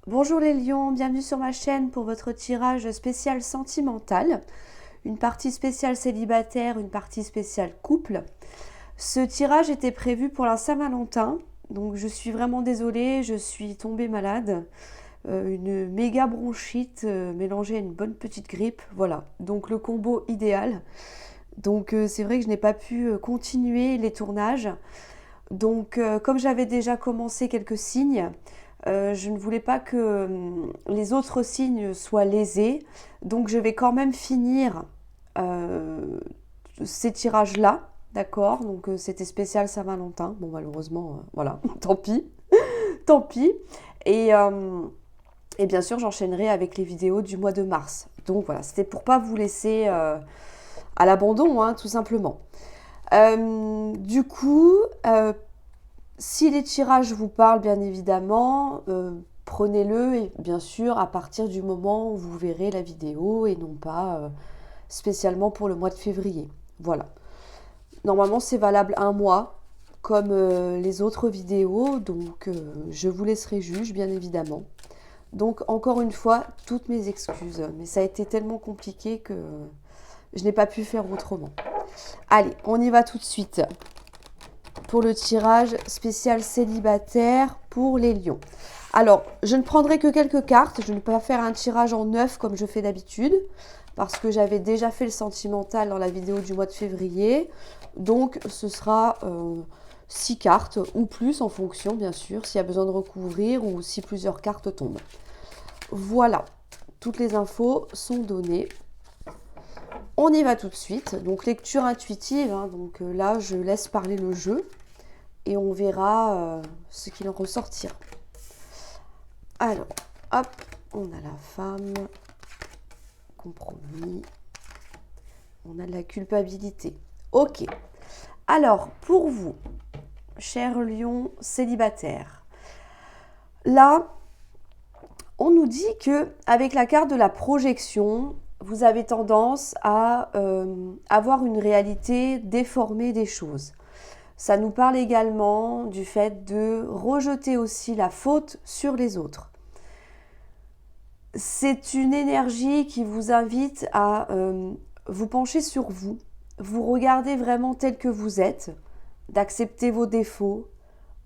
Bonjour les lions, bienvenue sur ma chaîne pour votre tirage spécial sentimental. Une partie spéciale célibataire, une partie spéciale couple. Ce tirage était prévu pour la Saint-Valentin, donc je suis vraiment désolée, je suis tombée malade. Une méga bronchite mélangée à une bonne petite grippe, voilà. Donc le combo idéal. Donc c'est vrai que je n'ai pas pu continuer les tournages. Donc comme j'avais déjà commencé quelques signes, je ne voulais pas que les autres signes soient lésés, donc je vais quand même finir ces tirages-là, d'accord. Donc c'était spécial Saint-Valentin, bon malheureusement, voilà, tant pis, tant pis. Et, euh, et bien sûr, j'enchaînerai avec les vidéos du mois de mars. Donc voilà, c'était pour pas vous laisser à l'abandon, hein, tout simplement. Du coup, si les tirages vous parlent, bien évidemment, prenez-le et bien sûr à partir du moment où vous verrez la vidéo et non pas spécialement pour le mois de février. Voilà. Normalement, c'est valable un mois comme les autres vidéos, donc je vous laisserai juge, bien évidemment. Donc encore une fois, toutes mes excuses, mais ça a été tellement compliqué que je n'ai pas pu faire autrement. Allez, on y va tout de suite pour le tirage spécial célibataire pour les lions. Alors, je ne prendrai que quelques cartes, je ne vais pas faire un tirage en neuf comme je fais d'habitude, parce que j'avais déjà fait le sentimental dans la vidéo du mois de février, donc ce sera 6 cartes ou plus en fonction, bien sûr, s'il y a besoin de recouvrir ou si plusieurs cartes tombent. Voilà, toutes les infos sont données. On y va tout de suite. Donc lecture intuitive, hein, donc là je laisse parler le jeu et on verra ce qu'il en ressortira. Alors, hop, on a la femme, compromis, on a de la culpabilité. Ok, alors pour vous, cher lion célibataire, là, on nous dit que avec la carte de la projection, vous avez tendance à avoir une réalité déformée des choses. Ça nous parle également du fait de rejeter aussi la faute sur les autres. C'est une énergie qui vous invite à vous pencher sur vous, vous regarder vraiment tel que vous êtes, d'accepter vos défauts,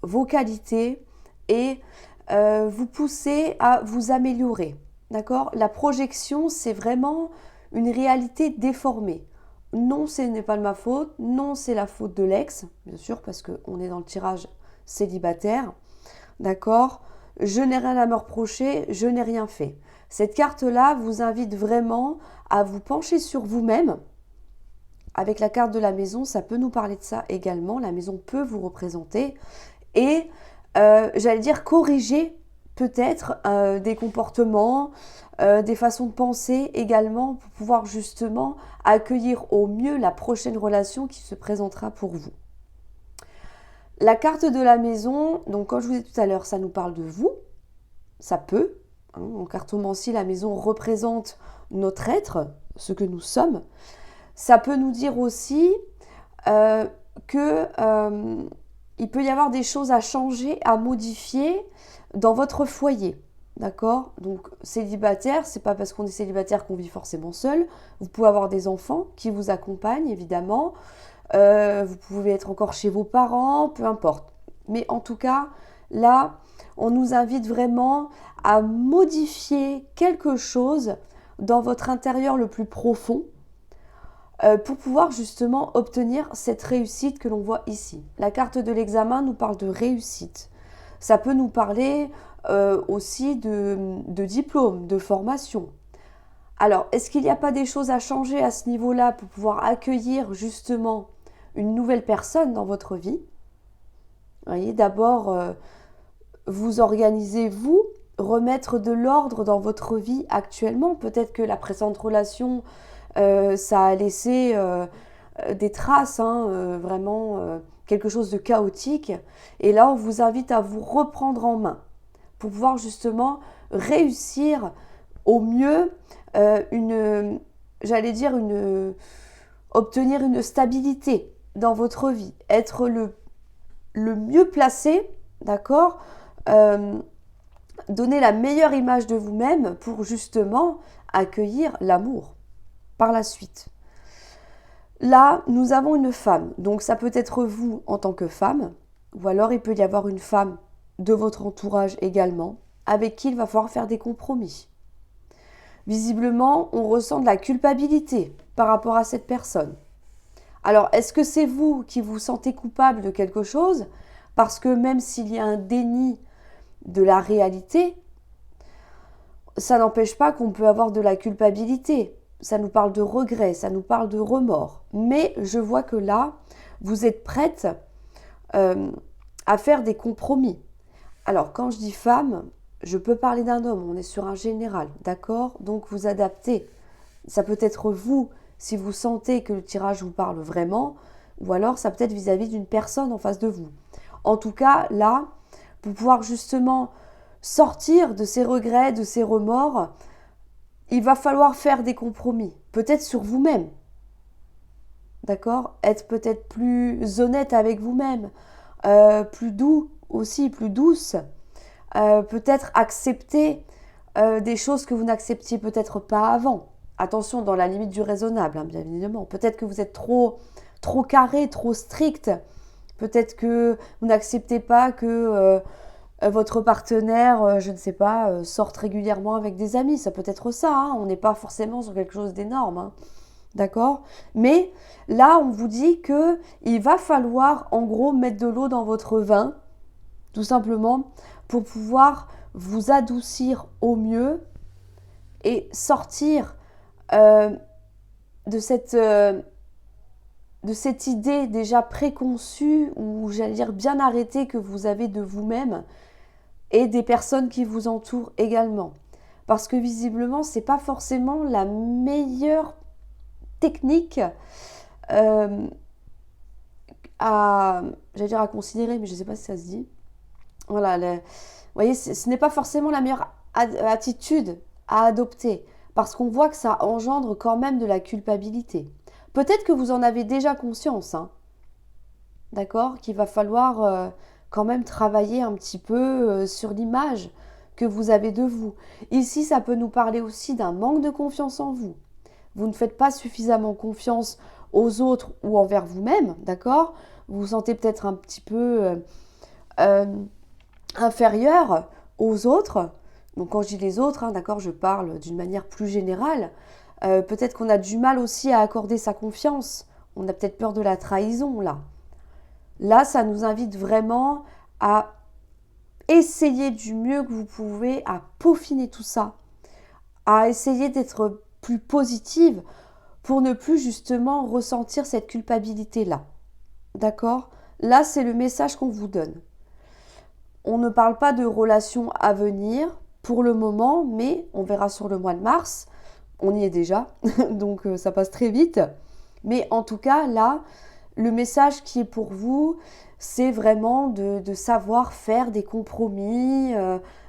vos qualités et vous pousser à vous améliorer. D'accord? La projection, c'est vraiment une réalité déformée. Non, ce n'est pas de ma faute. Non, c'est la faute de l'ex, bien sûr, parce qu'on est dans le tirage célibataire. D'accord? Je n'ai rien à me reprocher, je n'ai rien fait. Cette carte-là vous invite vraiment à vous pencher sur vous-même. Avec la carte de la maison, ça peut nous parler de ça également. La maison peut vous représenter. Et j'allais dire corriger peut-être des comportements, des façons de penser également pour pouvoir justement accueillir au mieux la prochaine relation qui se présentera pour vous. La carte de la maison, donc comme je vous ai dit tout à l'heure, ça nous parle de vous, ça peut. Hein, en cartomancie, la maison représente notre être, ce que nous sommes. Ça peut nous dire aussi que il peut y avoir des choses à changer, à modifier dans votre foyer. D'accord? Donc, célibataire, c'est pas parce qu'on est célibataire qu'on vit forcément seul. Vous pouvez avoir des enfants qui vous accompagnent, évidemment. Vous pouvez être encore chez vos parents, peu importe. Mais en tout cas, là, on nous invite vraiment à modifier quelque chose dans votre intérieur le plus profond pour pouvoir justement obtenir cette réussite que l'on voit ici. La carte de l'examen nous parle de réussite. Ça peut nous parler aussi de diplôme, de formation. Alors, est-ce qu'il n'y a pas des choses à changer à ce niveau-là pour pouvoir accueillir justement une nouvelle personne dans votre vie? Vous voyez, d'abord, vous organisez, vous, remettre de l'ordre dans votre vie actuellement. Peut-être que la présente relation, ça a laissé des traces, hein, vraiment quelque chose de chaotique. Et là, on vous invite à vous reprendre en main pour pouvoir justement réussir au mieux j'allais dire, obtenir une stabilité dans votre vie, être le mieux placé, d'accord, donner la meilleure image de vous-même pour justement accueillir l'amour par la suite. Là, nous avons une femme, donc ça peut être vous en tant que femme, ou alors il peut y avoir une femme de votre entourage également, avec qui il va falloir faire des compromis. Visiblement, on ressent de la culpabilité par rapport à cette personne. Alors, est-ce que c'est vous qui vous sentez coupable de quelque chose? Parce que même s'il y a un déni de la réalité, ça n'empêche pas qu'on peut avoir de la culpabilité. Ça nous parle de regret, ça nous parle de remords. Mais je vois que là, vous êtes prête à faire des compromis. Alors, quand je dis femme, je peux parler d'un homme, on est sur un général, d'accord? Donc, vous adaptez. Ça peut être vous, si vous sentez que le tirage vous parle vraiment, ou alors ça peut être vis-à-vis d'une personne en face de vous. En tout cas, là, pour pouvoir justement sortir de ces regrets, de ces remords, il va falloir faire des compromis, peut-être sur vous-même, d'accord? Être peut-être plus honnête avec vous-même, plus doux aussi, plus douce, peut-être accepter des choses que vous n'acceptiez peut-être pas avant. Attention, dans la limite du raisonnable, hein, bien évidemment. Peut-être que vous êtes trop carré, trop strict. Peut-être que vous n'acceptez pas que votre partenaire, je ne sais pas, sorte régulièrement avec des amis. Ça peut être ça, hein. On n'est pas forcément sur quelque chose d'énorme, hein. D'accord? Mais là, on vous dit qu'il va falloir, en gros, mettre de l'eau dans votre vin, tout simplement, pour pouvoir vous adoucir au mieux et sortir de cette idée déjà préconçue ou j'allais dire bien arrêtée que vous avez de vous-même et des personnes qui vous entourent également. Parce que visiblement, c'est pas forcément la meilleure technique j'allais dire à considérer, mais je ne sais pas si ça se dit. Voilà, vous voyez, ce n'est pas forcément la meilleure attitude à adopter. Parce qu'on voit que ça engendre quand même de la culpabilité. Peut-être que vous en avez déjà conscience, hein, d'accord? Qu'il va falloir quand même travailler un petit peu sur l'image que vous avez de vous. Ici, ça peut nous parler aussi d'un manque de confiance en vous. Vous ne faites pas suffisamment confiance aux autres ou envers vous-même, d'accord? Vous vous sentez peut-être un petit peu inférieur aux autres. Donc quand je dis les autres, hein, d'accord, je parle d'une manière plus générale. Peut-être qu'on a du mal aussi à accorder sa confiance. On a peut-être peur de la trahison, là. Là, ça nous invite vraiment à essayer du mieux que vous pouvez, à peaufiner tout ça, à essayer d'être plus positive pour ne plus justement ressentir cette culpabilité-là. D'accord? Là, c'est le message qu'on vous donne. On ne parle pas de relations à venir pour le moment, mais on verra sur le mois de mars. On y est déjà, donc ça passe très vite. Mais en tout cas, là, le message qui est pour vous, c'est vraiment de savoir faire des compromis,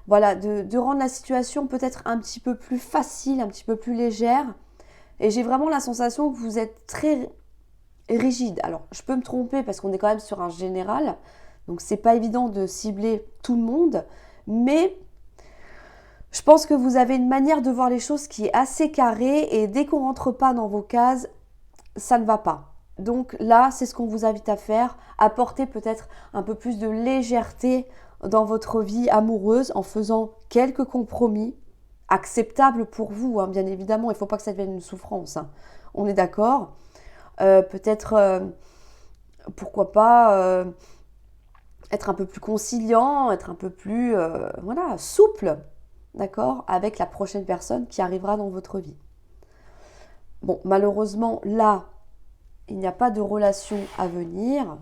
voilà, de rendre la situation peut-être un petit peu plus facile, un petit peu plus légère. Et j'ai vraiment la sensation que vous êtes très rigide. Alors, je peux me tromper parce qu'on est quand même sur un général, donc c'est pas évident de cibler tout le monde, mais je pense que vous avez une manière de voir les choses qui est assez carrée et dès qu'on rentre pas dans vos cases, ça ne va pas. Donc là, c'est ce qu'on vous invite à faire, apporter peut-être un peu plus de légèreté dans votre vie amoureuse en faisant quelques compromis acceptables pour vous, hein, bien évidemment. Il ne faut pas que ça devienne une souffrance, hein. On est d'accord. Peut-être, pourquoi pas, être un peu plus conciliant, être un peu plus voilà, souple, d'accord, avec la prochaine personne qui arrivera dans votre vie. Bon, malheureusement, là, il n'y a pas de relation à venir.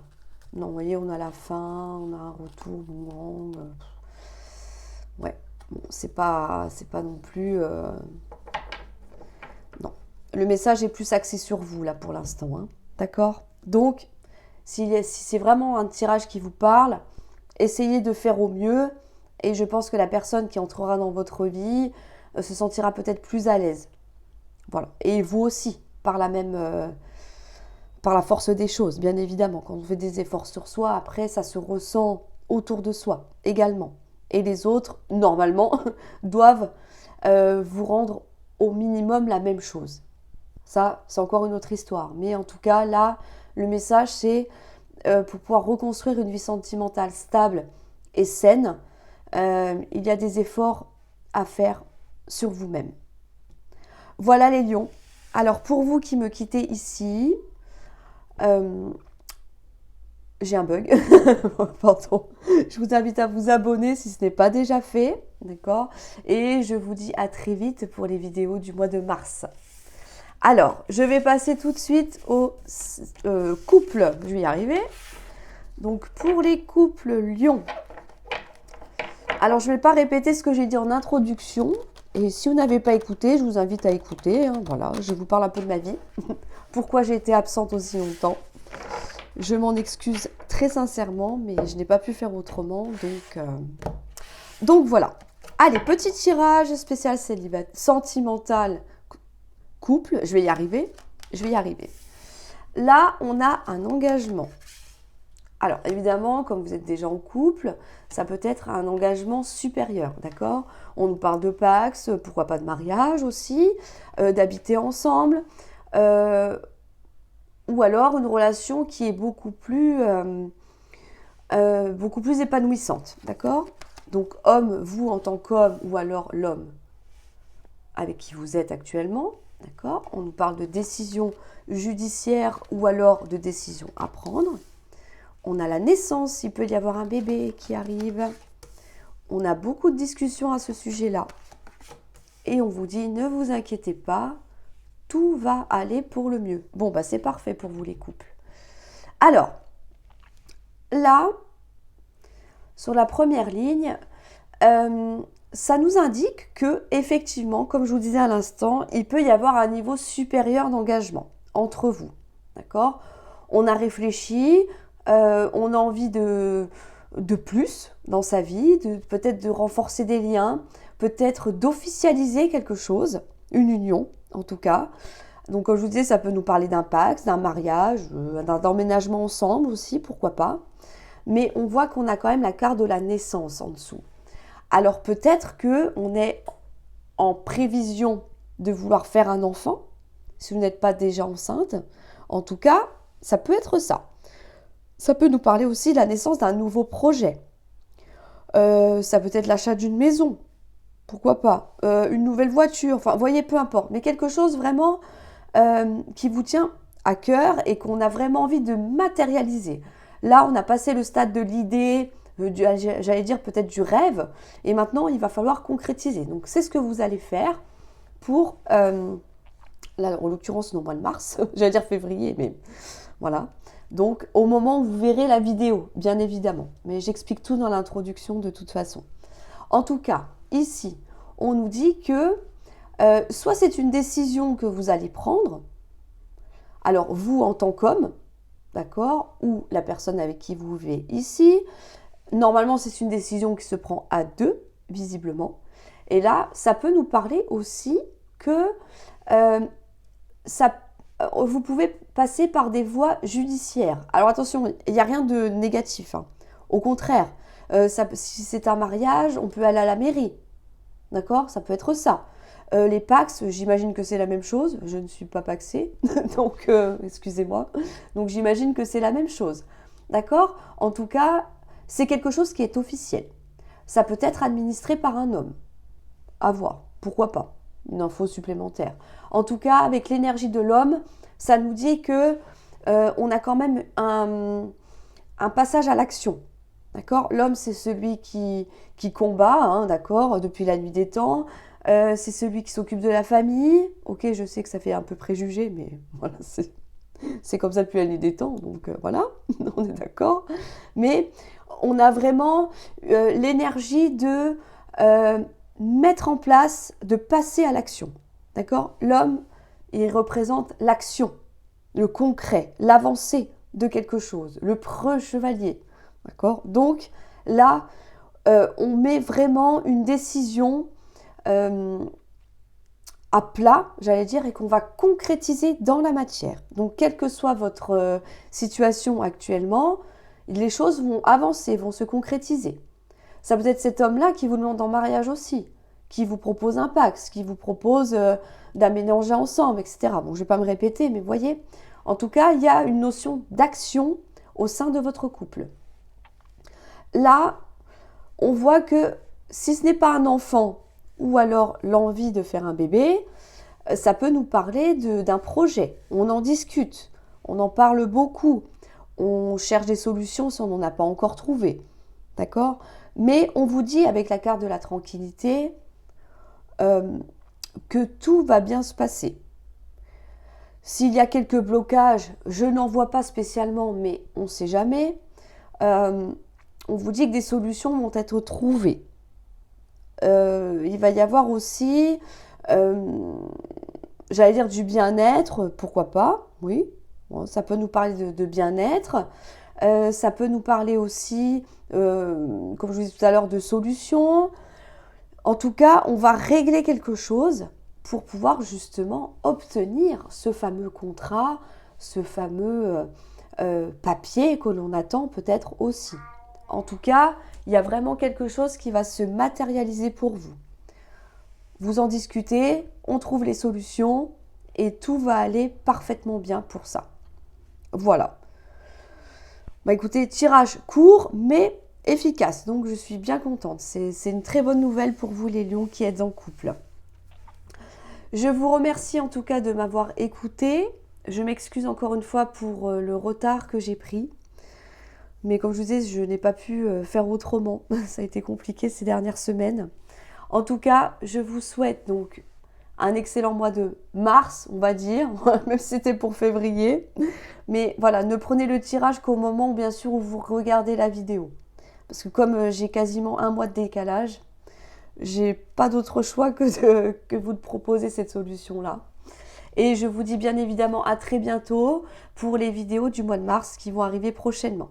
Non, vous voyez, on a la fin, on a un retour, ouais, bon, c'est pas non plus... Non, le message est plus axé sur vous, là, pour l'instant, hein. D'accord? Donc, si c'est vraiment un tirage qui vous parle, essayez de faire au mieux. Et je pense que la personne qui entrera dans votre vie se sentira peut-être plus à l'aise. Voilà. Et vous aussi, par la force des choses, bien évidemment. Quand on fait des efforts sur soi, après, ça se ressent autour de soi également. et les autres, normalement, doivent vous rendre au minimum la même chose. Ça, c'est encore une autre histoire. Mais en tout cas, là, le message, c'est pour pouvoir reconstruire une vie sentimentale stable et saine, il y a des efforts à faire sur vous-même. Voilà les lions. Alors, pour vous qui me quittez ici, j'ai un bug. Pardon. Je vous invite à vous abonner si ce n'est pas déjà fait. D'accord? Et je vous dis à très vite pour les vidéos du mois de mars. Alors, je vais passer tout de suite au couple. Je vais y arriver. Donc, pour les couples lions. Alors, je ne vais pas répéter ce que j'ai dit en introduction. Et si vous n'avez pas écouté, je vous invite à écouter. Voilà, je vous parle un peu de ma vie. Pourquoi j'ai été absente aussi longtemps. Je m'en excuse très sincèrement, mais je n'ai pas pu faire autrement. Donc voilà. Allez, petit tirage spécial célibataire, sentimental, couple. Je vais y arriver. Là, on a un engagement. Alors, évidemment, comme vous êtes déjà en couple, ça peut être un engagement supérieur, d'accord? On nous parle de Pax, pourquoi pas de mariage aussi, d'habiter ensemble, ou alors une relation qui est beaucoup plus épanouissante, d'accord? Donc, homme, vous en tant qu'homme, ou alors l'homme avec qui vous êtes actuellement, d'accord? On nous parle de décision judiciaire ou alors de décision à prendre. On a la naissance, il peut y avoir un bébé qui arrive. On a beaucoup de discussions à ce sujet-là. Et on vous dit, ne vous inquiétez pas, tout va aller pour le mieux. Bon, bah c'est parfait pour vous les couples. Alors, là, sur la première ligne, ça nous indique que, effectivement, comme je vous disais à l'instant, il peut y avoir un niveau supérieur d'engagement entre vous. D'accord? On a réfléchi, on a envie de plus dans sa vie, peut-être de renforcer des liens, peut-être d'officialiser quelque chose, une union en tout cas. Donc comme je vous disais, ça peut nous parler d'un pacte, d'un mariage, d'un emménagement ensemble aussi, pourquoi pas. Mais on voit qu'on a quand même la carte de la naissance en dessous. Alors peut-être qu'on est en prévision de vouloir faire un enfant, si vous n'êtes pas déjà enceinte. En tout cas, ça peut être ça. Ça peut nous parler aussi de la naissance d'un nouveau projet. Ça peut être l'achat d'une maison, pourquoi pas, une nouvelle voiture, enfin, vous voyez, peu importe. Mais quelque chose vraiment qui vous tient à cœur et qu'on a vraiment envie de matérialiser. Là, on a passé le stade de l'idée, j'allais dire peut-être du rêve, et maintenant, il va falloir concrétiser. Donc, c'est ce que vous allez faire pour, là, en l'occurrence, au mois de mars, j'allais dire février, mais voilà. Donc, au moment où vous verrez la vidéo, bien évidemment. Mais j'explique tout dans l'introduction de toute façon. En tout cas, ici, on nous dit que soit c'est une décision que vous allez prendre, alors vous en tant qu'homme, d'accord, ou la personne avec qui vous vivez ici, normalement c'est une décision qui se prend à deux, visiblement. Et là, ça peut nous parler aussi que vous pouvez passer par des voies judiciaires. Alors attention, il n'y a rien de négatif. Hein. Au contraire, si c'est un mariage, on peut aller à la mairie. D'accord? Ça peut être ça. Les Pax, j'imagine que c'est la même chose. Je ne suis pas paxée, donc excusez-moi. Donc j'imagine que c'est la même chose. D'accord? En tout cas, c'est quelque chose qui est officiel. Ça peut être administré par un homme. À voir. Pourquoi pas? Une info supplémentaire. En tout cas, avec l'énergie de l'homme, ça nous dit que on a quand même un passage à l'action. D'accord? L'homme, c'est celui qui combat, hein, d'accord, depuis la nuit des temps. C'est celui qui s'occupe de la famille. Ok, je sais que ça fait un peu préjugé, mais voilà, c'est comme ça depuis la nuit des temps. Donc voilà, on est d'accord. Mais on a vraiment l'énergie de mettre en place, de passer à l'action. D'accord? L'homme, il représente l'action, le concret, l'avancée de quelque chose, le preux chevalier. D'accord? Donc là, on met vraiment une décision à plat, j'allais dire, et qu'on va concrétiser dans la matière. Donc, quelle que soit votre situation actuellement, les choses vont avancer, vont se concrétiser. Ça peut être cet homme-là qui vous demande en mariage aussi, qui vous propose un Pacs, qui vous propose d'aménager ensemble, etc. Bon, je ne vais pas me répéter, mais vous voyez, en tout cas, il y a une notion d'action au sein de votre couple. Là, on voit que si ce n'est pas un enfant ou alors l'envie de faire un bébé, ça peut nous parler d'un projet. On en discute, on en parle beaucoup, on cherche des solutions si on n'en a pas encore trouvé. D'accord? Mais on vous dit avec la carte de la tranquillité que tout va bien se passer. S'il y a quelques blocages, je n'en vois pas spécialement, mais on ne sait jamais. On vous dit que des solutions vont être trouvées. Il va y avoir aussi, j'allais dire du bien-être, pourquoi pas, oui. Bon, ça peut nous parler de bien-être. Ça peut nous parler aussi, comme je vous disais tout à l'heure, de solutions. En tout cas, on va régler quelque chose pour pouvoir justement obtenir ce fameux contrat, ce fameux papier que l'on attend peut-être aussi. En tout cas, il y a vraiment quelque chose qui va se matérialiser pour vous. Vous en discutez, on trouve les solutions et tout va aller parfaitement bien pour ça. Voilà. Bah écoutez, tirage court mais efficace, donc je suis bien contente. C'est une très bonne nouvelle pour vous les lions qui êtes en couple. Je vous remercie en tout cas de m'avoir écouté. Je m'excuse encore une fois pour le retard que j'ai pris. Mais comme je vous disais, je n'ai pas pu faire autrement. Ça a été compliqué ces dernières semaines. En tout cas, je vous souhaite donc un excellent mois de mars, on va dire, même si c'était pour février. Mais voilà, ne prenez le tirage qu'au moment, bien sûr, où vous regardez la vidéo. Parce que comme j'ai quasiment un mois de décalage, j'ai pas d'autre choix que vous de proposer cette solution-là. Et je vous dis bien évidemment à très bientôt pour les vidéos du mois de mars qui vont arriver prochainement.